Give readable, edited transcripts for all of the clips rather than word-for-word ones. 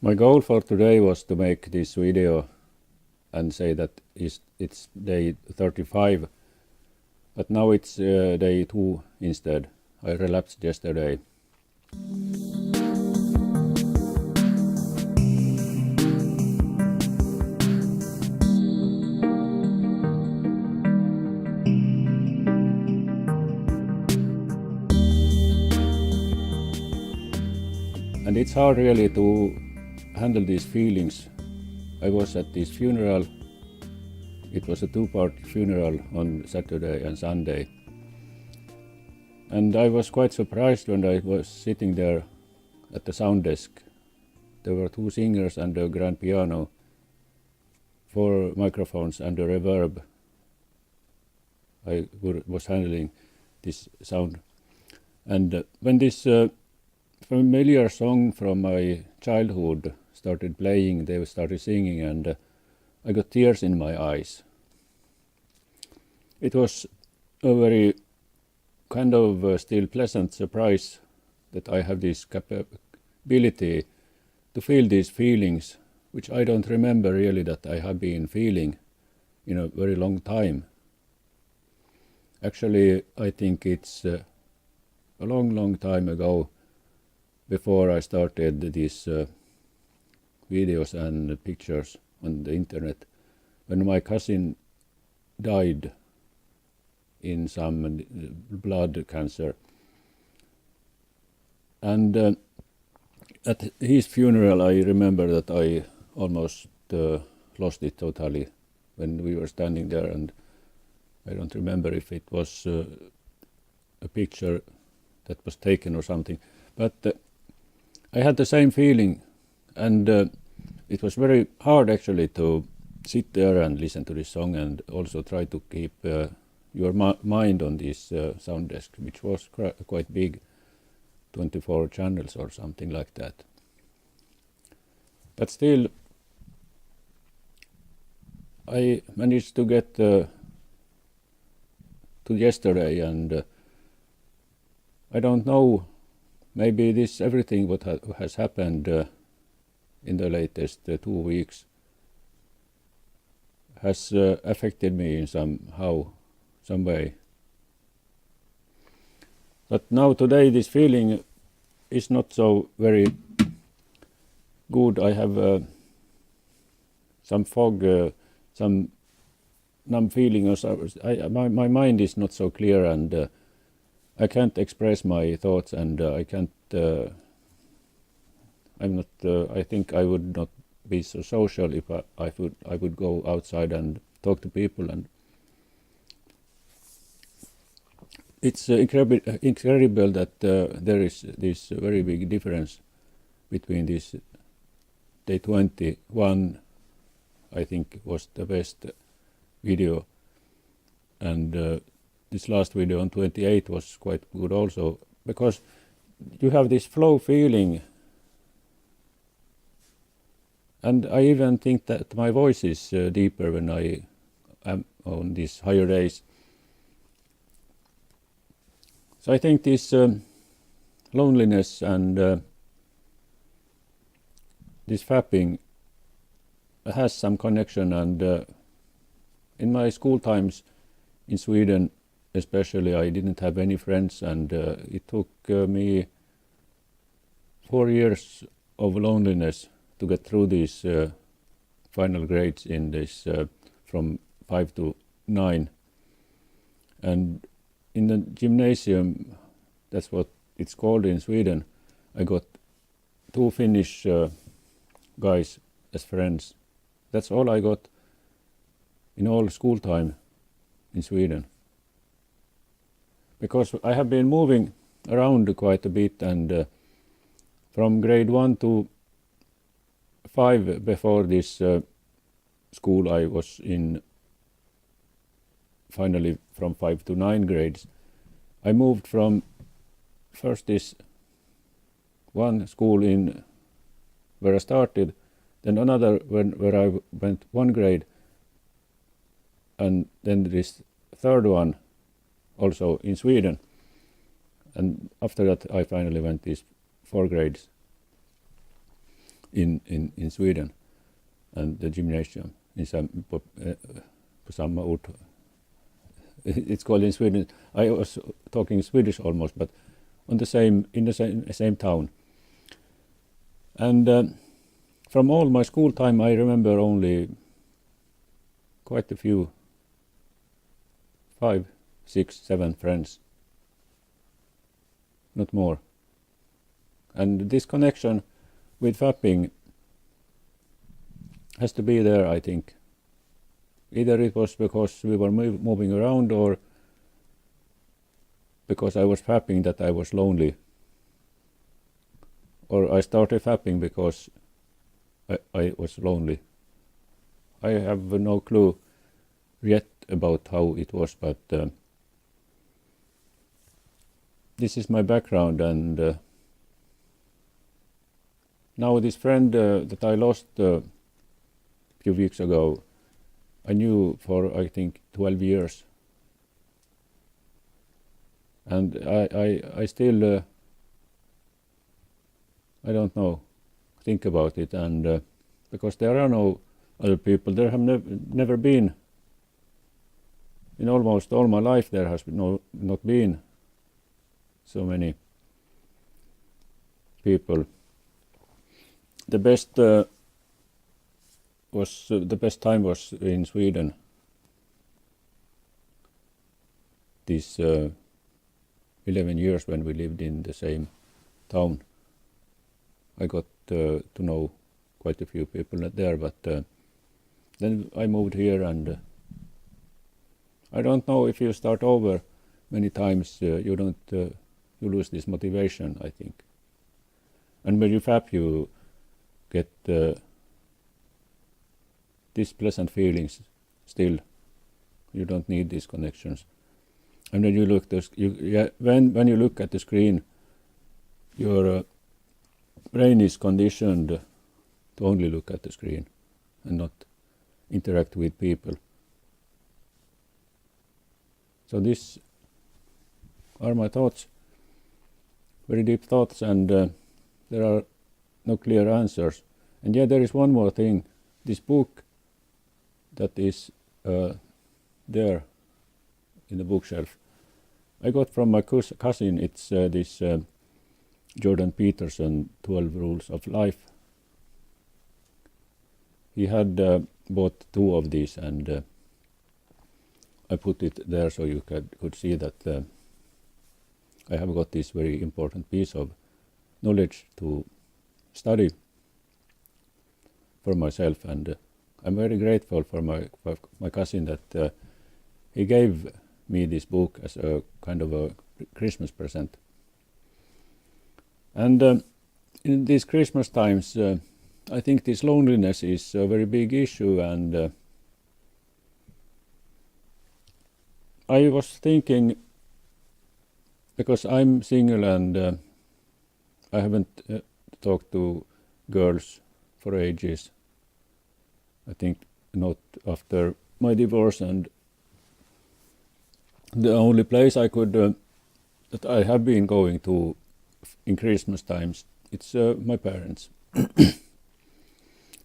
My goal for today was to make this video and say that it's day 35, but now it's day 2 instead. I relapsed yesterday. And it's hard really to handle these feelings. I was at this funeral. It was a two-part funeral on Saturday and Sunday. And I was quite surprised when I was sitting there at the sound desk. There were 2 singers and a grand piano, 4 microphones and a reverb. I was handling this sound. And when this familiar song from my childhood started playing, they started singing, and I got tears in my eyes. It was a very kind of still pleasant surprise that I have this capability to feel these feelings, which I don't remember really that I have been feeling in a very long time. Actually, I think it's a long time ago, before I started these videos and pictures on the internet, when my cousin died in some blood cancer. And at his funeral I remember that I almost lost it totally when we were standing there, and I don't remember if it was a picture that was taken or something, but I had the same feeling, and it was very hard actually to sit there and listen to this song and also try to keep your mind on this sound desk, which was quite big, 24 channels or something like that. But still, I managed to get to yesterday, and I don't know, maybe this everything what has happened in the latest 2 weeks has affected me in some way. But now today this feeling is not so very good. I have some fog, some numb feeling, or so. My mind is not so clear, and I can't express my thoughts, and I can't. I'm not. I think I would not be so social if I would go outside and talk to people, and it's incredible that there is this very big difference between this day 21. I think was the best video, and this last video on 28 was quite good also, because you have this flow feeling, and I even think that my voice is deeper when I am on these higher days. So I think this loneliness and this fapping has some connection, and in my school times in Sweden especially, I didn't have any friends, and it took me 4 years of loneliness to get through these final grades in this from 5 to 9. And in the gymnasium, that's what it's called in Sweden, I got 2 Finnish guys as friends. That's all I got in all school time in Sweden. Because I have been moving around quite a bit, and from grade 1 to 5 before this school I was in, finally from 5 to 9 grades, I moved from first this one school in where I started, then another where I went 1 grade, and then this third one also in Sweden, and after that I finally went these 4 grades. in Sweden, and the gymnasium på samma ort. It's called in Sweden. I was talking Swedish almost, but in the same town. And from all my school time, I remember only quite a few, 5, 6, 7 friends, not more. And this connection with fapping has to be there, I think. Either it was because we were moving around, or because I was fapping that I was lonely, or I started fapping because I was lonely. I have no clue yet about how it was, but this is my background. And now this friend that I lost a few weeks ago, I knew for I think 12 years, and I still I don't know, think about it, and because there are no other people, there have never been, in almost all my life there has not been so many people. The best time was in Sweden. These 11 years when we lived in the same town. I got to know quite a few people there, but then I moved here, and I don't know, if you start over many times, you lose this motivation, I think. And when you fap, you get these pleasant feelings still. You don't need these connections. And when you look when you look at the screen, your brain is conditioned to only look at the screen and not interact with people. So these are my thoughts, very deep thoughts, and there are no clear answers. And yet there is one more thing. This book that is there in the bookshelf, I got from my cousin. It's this Jordan Peterson 12 Rules of Life. He had bought 2 of these, and I put it there so you could see that I have got this very important piece of knowledge to study for myself, and I'm very grateful for my cousin that he gave me this book as a kind of a Christmas present. And in these Christmas times, I think this loneliness is a very big issue, and I was thinking, because I'm single and I haven't talked to girls for ages. I think not after my divorce, and the only place I could that I have been going to in Christmas times, it's my parents.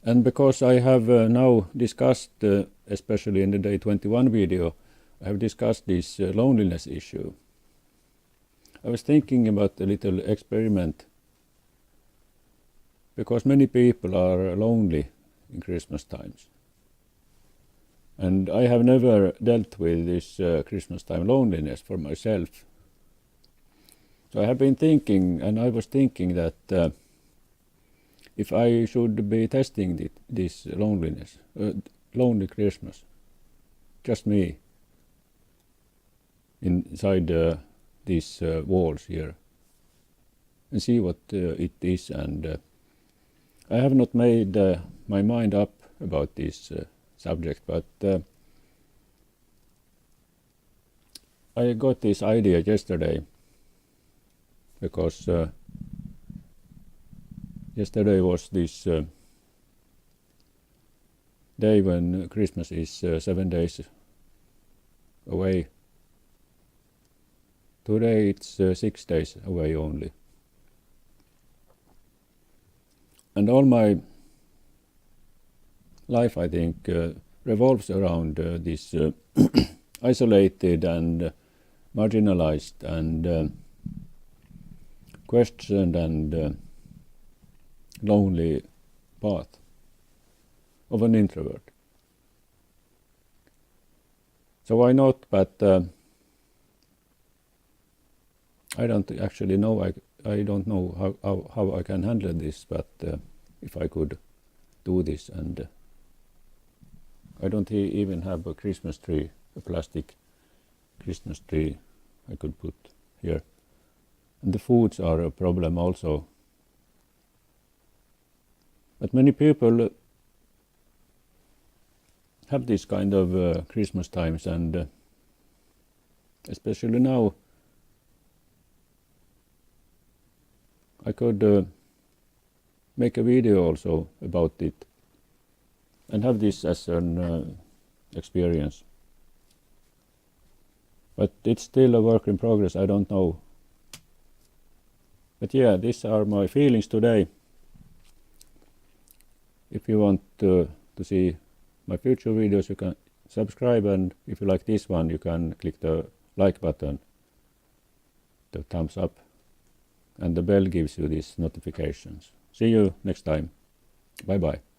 And because I have now discussed, especially in the Day 21 video, I have discussed this loneliness issue. I was thinking about a little experiment, because many people are lonely in Christmas times. And I have never dealt with this Christmas time loneliness for myself. So I have been thinking, and I was thinking that if I should be testing this loneliness, lonely Christmas, just me, inside these walls here, and see what it is. And I have not made my mind up about this subject, but I got this idea yesterday, because yesterday was this day when Christmas is 7 days away. Today it's 6 days away only. And all my life, I think, revolves around this isolated and marginalized and questioned and lonely path of an introvert. So why not? But I don't actually know. I don't know how I can handle this. But if I could do this, and I don't even have a Christmas tree, a plastic Christmas tree I could put here. And the foods are a problem also. But many people have this kind of Christmas times, and especially now I could make a video also about it and have this as an experience. But it's still a work in progress, I don't know. But yeah, these are my feelings today. If you want to see my future videos, you can subscribe, and if you like this one, you can click the like button, the thumbs up, and the bell gives you these notifications. See you next time. Bye bye.